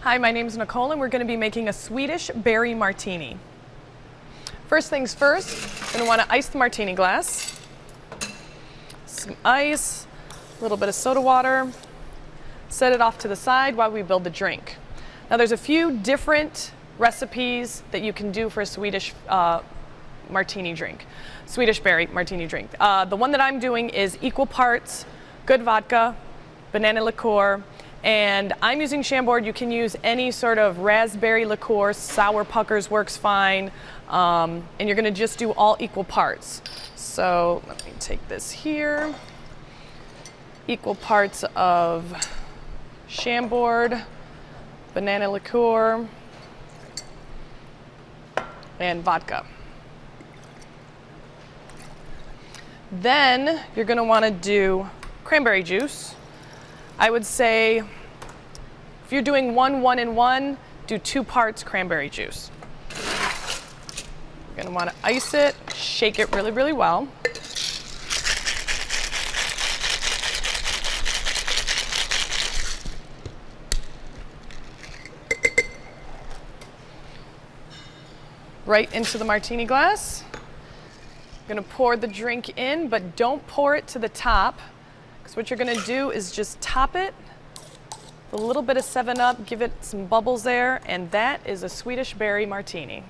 Hi, my name is Nicole and we're going to be making a Swedish Berry Martini. First things first, you're going to want to ice the martini glass. Some ice, a little bit of soda water. Set it off to the side while we build the drink. Now there's a few different recipes that you can do for a Swedish martini drink, Swedish Berry Martini drink. The one that I'm doing is equal parts good vodka, banana liqueur, and I'm using Chambord. You can use any sort of raspberry liqueur, sour puckers works fine, and you're going to just do all equal parts. So let me take this here, equal parts of Chambord, banana liqueur, and vodka. Then you're going to want to do cranberry juice. I would say if you're doing 1, 1, and 1, do 2 parts cranberry juice. You're going to want to ice it, shake it really, really well. Right into the martini glass. You're going to pour the drink in, but don't pour it to the top. So what you're going to do is just top it with a little bit of 7-Up, give it some bubbles there, and that is a Swedish Berry Martini.